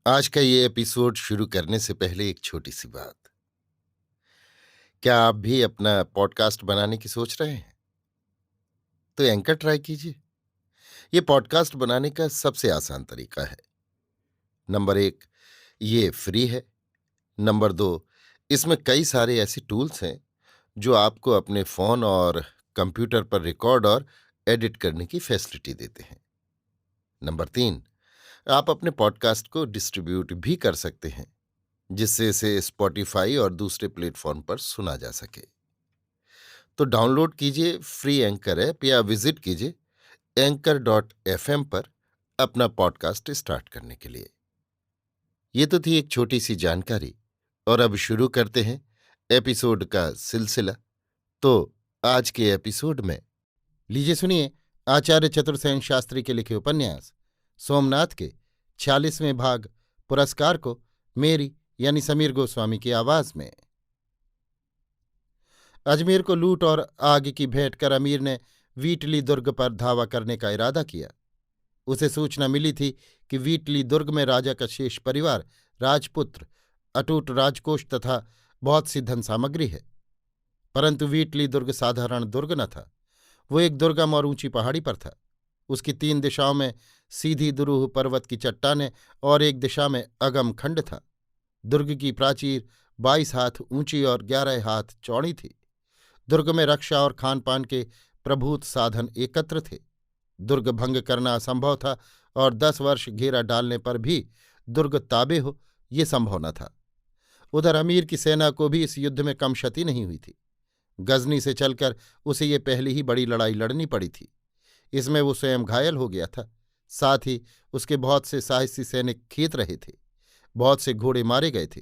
आज का ये एपिसोड शुरू करने से पहले एक छोटी सी बात। क्या आप भी अपना पॉडकास्ट बनाने की सोच रहे हैं? तो एंकर ट्राई कीजिए। ये पॉडकास्ट बनाने का सबसे आसान तरीका है। नंबर 1, ये फ्री है। नंबर 2, इसमें कई सारे ऐसे टूल्स हैं जो आपको अपने फ़ोन और कंप्यूटर पर रिकॉर्ड और एडिट करने की फैसिलिटी देते हैं। नंबर 3, आप अपने पॉडकास्ट को डिस्ट्रीब्यूट भी कर सकते हैं, जिससे इसे स्पॉटिफाई और दूसरे प्लेटफॉर्म पर सुना जा सके। तो डाउनलोड कीजिए फ्री एंकर ऐप या विजिट कीजिए anchor.fm पर अपना पॉडकास्ट स्टार्ट करने के लिए। ये तो थी एक छोटी सी जानकारी, और अब शुरू करते हैं एपिसोड का सिलसिला। तो आज के एपिसोड में लीजिए सुनिए आचार्य चतुर्सेन शास्त्री के लिखे उपन्यास सोमनाथ के 46वें भाग पुरस्कार को मेरी यानी समीर गोस्वामी की आवाज में। अजमेर को लूट और आग की भेंट कर अमीर ने वीटली दुर्ग पर धावा करने का इरादा किया। उसे सूचना मिली थी कि वीटली दुर्ग में राजा का शेष परिवार, राजपुत्र, अटूट राजकोष तथा बहुत सी धन सामग्री है। परंतु वीटली दुर्ग साधारण दुर्ग न था। वो एक दुर्गम और ऊंची पहाड़ी पर था। उसकी 3 दिशाओं में सीधी दुरूह पर्वत की चट्टानें और एक दिशा में अगम खंड था। दुर्ग की प्राचीर 22 हाथ ऊंची और 11 हाथ चौड़ी थी। दुर्ग में रक्षा और खान पान के प्रभूत साधन एकत्र थे। दुर्ग भंग करना असंभव था और 10 वर्ष घेरा डालने पर भी दुर्ग ताबे हो, ये संभव न था। उधर अमीर की सेना को भी इस युद्ध में कम क्षति नहीं हुई थी। गजनी से चलकर उसे ये पहली ही बड़ी लड़ाई लड़नी पड़ी थी। इसमें वो स्वयं घायल हो गया था। साथ ही उसके बहुत से साहसी सैनिक खींच रहे थे। बहुत से घोड़े मारे गए थे।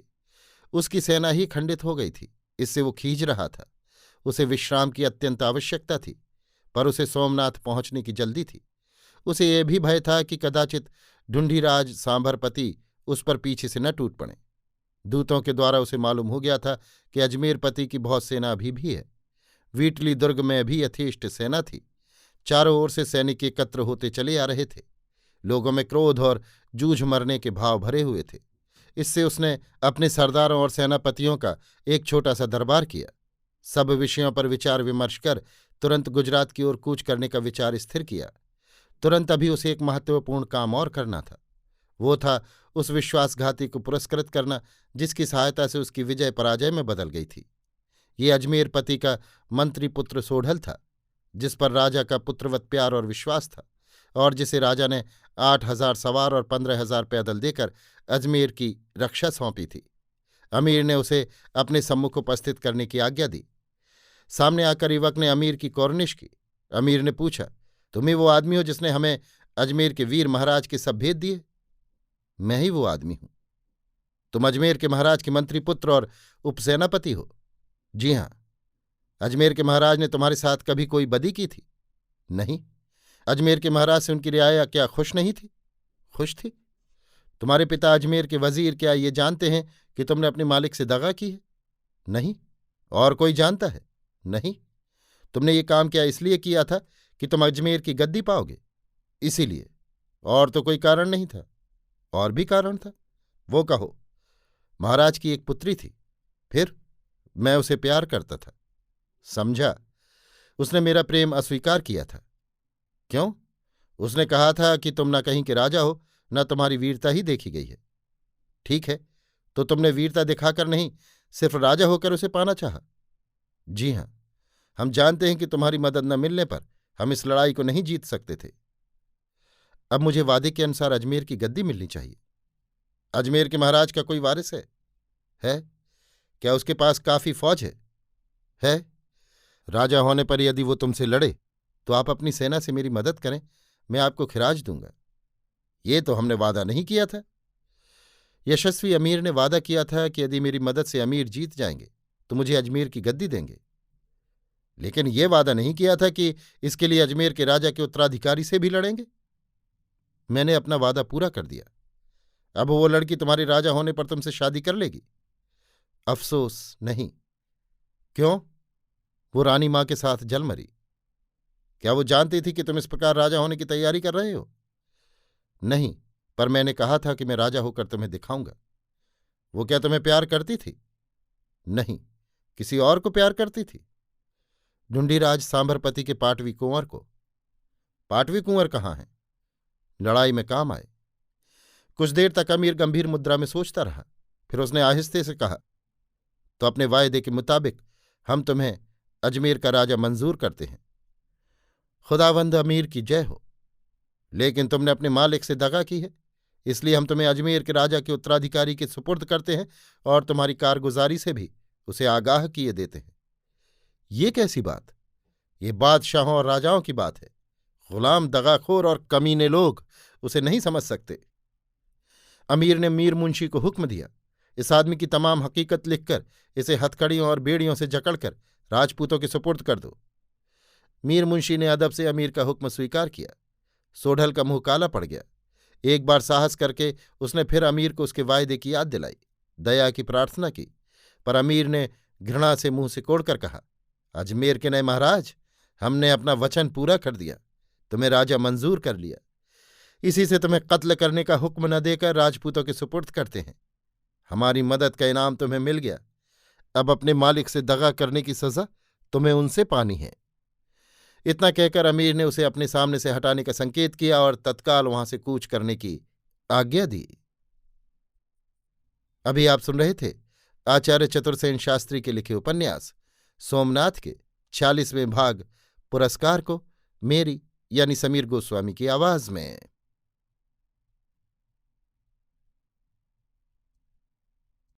उसकी सेना ही खंडित हो गई थी। इससे वो खींच रहा था। उसे विश्राम की अत्यंत आवश्यकता थी, पर उसे सोमनाथ पहुंचने की जल्दी थी। उसे यह भी भय था कि कदाचित ढूंढीराज सांभरपति उस पर पीछे से न टूट पड़े। दूतों के द्वारा उसे मालूम हो गया था कि अजमेरपति की बहुत सेना अभी भी है। वीटली दुर्ग में भी यथेष्ट सेना थी। चारों ओर से सैनिक एकत्र होते चले आ रहे थे। लोगों में क्रोध और जूझ मरने के भाव भरे हुए थे। इससे उसने अपने सरदारों और सेनापतियों का एक छोटा सा दरबार किया। सब विषयों पर विचार विमर्श कर तुरंत गुजरात की ओर कूच करने का विचार स्थिर किया। तुरंत अभी उसे एक महत्वपूर्ण काम और करना था। वो था उस विश्वासघाती को पुरस्कृत करना जिसकी सहायता से उसकी विजय पराजय में बदल गई थी। ये अजमेरपति का मंत्री पुत्र सोढ़ल था, जिस पर राजा का पुत्रवत प्यार और विश्वास था, और जिसे राजा ने 8,000 सवार और 15,000 पैदल देकर अजमेर की रक्षा सौंपी थी। अमीर ने उसे अपने सम्मुख उपस्थित करने की आज्ञा दी। सामने आकर युवक ने अमीर की कौर्निश की। अमीर ने पूछा, तुम ही वो आदमी हो जिसने हमें अजमेर के वीर महाराज के सब भेद दिए? मैं ही वो आदमी हूं। तुम अजमेर के महाराज के मंत्री पुत्र और उपसेनापति हो? जी हां। अजमेर के महाराज ने तुम्हारे साथ कभी कोई बदी की थी? नहीं। अजमेर के महाराज से उनकी रियाया क्या खुश नहीं थी? खुश थी। तुम्हारे पिता अजमेर के वजीर क्या ये जानते हैं कि तुमने अपने मालिक से दगा की है? नहीं। और कोई जानता है? नहीं। तुमने ये काम क्या इसलिए किया था कि तुम अजमेर की गद्दी पाओगे? इसीलिए। और तो कोई कारण नहीं था? और भी कारण था। वो कहो। महाराज की एक पुत्री थी। फिर? मैं उसे प्यार करता था। समझा। उसने मेरा प्रेम अस्वीकार किया था। क्यों? उसने कहा था कि तुम न कहीं के राजा हो, न तुम्हारी वीरता ही देखी गई है। ठीक है, तो तुमने वीरता दिखाकर नहीं, सिर्फ राजा होकर उसे पाना चाहा? जी हां। हम जानते हैं कि तुम्हारी मदद न मिलने पर हम इस लड़ाई को नहीं जीत सकते थे। अब मुझे वादे के अनुसार अजमेर की गद्दी मिलनी चाहिए। अजमेर के महाराज का कोई वारिस है? है। क्या उसके पास काफी फौज है? है। राजा होने पर यदि वो तुमसे लड़े तो आप अपनी सेना से मेरी मदद करें, मैं आपको खिराज दूंगा। ये तो हमने वादा नहीं किया था। यशस्वी अमीर ने वादा किया था कि यदि मेरी मदद से अमीर जीत जाएंगे तो मुझे अजमेर की गद्दी देंगे। लेकिन ये वादा नहीं किया था कि इसके लिए अजमेर के राजा के उत्तराधिकारी से भी लड़ेंगे। मैंने अपना वादा पूरा कर दिया। अब वो लड़की तुम्हारे राजा होने पर तुमसे शादी कर लेगी? अफसोस नहीं। क्यों? वो रानी मां के साथ जल मरी। क्या वो जानती थी कि तुम इस प्रकार राजा होने की तैयारी कर रहे हो? नहीं, पर मैंने कहा था कि मैं राजा होकर तुम्हें दिखाऊंगा। वो क्या तुम्हें प्यार करती थी? नहीं, किसी और को प्यार करती थी। ढूंढीराज सांभरपति के पाटवी कुंवर को। पाटवी कुंवर कहाँ है? लड़ाई में काम आए। कुछ देर तक अमीर गंभीर मुद्रा में सोचता रहा। फिर उसने आहिस्ते से कहा, तो अपने वायदे के मुताबिक हम तुम्हें अजमेर का राजा मंजूर करते हैं। खुदावंद अमीर की जय हो। लेकिन तुमने अपने मालिक से दगा की है, इसलिए हम तुम्हें अजमेर के राजा के उत्तराधिकारी के सुपुर्द करते हैं और तुम्हारी कारगुजारी से भी उसे आगाह किए देते हैं। ये कैसी बात? ये बादशाहों और राजाओं की बात है। गुलाम, दगाखोर और कमीने लोग उसे नहीं समझ सकते। अमीर ने मीर मुंशी को हुक्म दिया, इस आदमी की तमाम हकीकत लिखकर इसे हथकड़ियों और बेड़ियों से जकड़कर राजपूतों के सुपुर्द कर दो। मीर मुंशी ने अदब से अमीर का हुक्म स्वीकार किया। सोढल का मुंह काला पड़ गया। एक बार साहस करके उसने फिर अमीर को उसके वायदे की याद दिलाई, दया की प्रार्थना की, पर अमीर ने घृणा से मुंह सिकोड़कर कहा, अजमेर के नए महाराज, हमने अपना वचन पूरा कर दिया, तुम्हें राजा मंजूर कर लिया। इसी से तुम्हें कत्ल करने का हुक्म न देकर राजपूतों के सुपुर्द करते हैं। हमारी मदद का इनाम तुम्हें मिल गया। अब अपने मालिक से दगा करने की सजा तुम्हें उनसे पानी है। इतना कहकर अमीर ने उसे अपने सामने से हटाने का संकेत किया और तत्काल वहां से कूच करने की आज्ञा दी। अभी आप सुन रहे थे आचार्य चतुर्सेन शास्त्री के लिखे उपन्यास सोमनाथ के 46वें भाग पुरस्कार को मेरी यानी समीर गोस्वामी की आवाज में।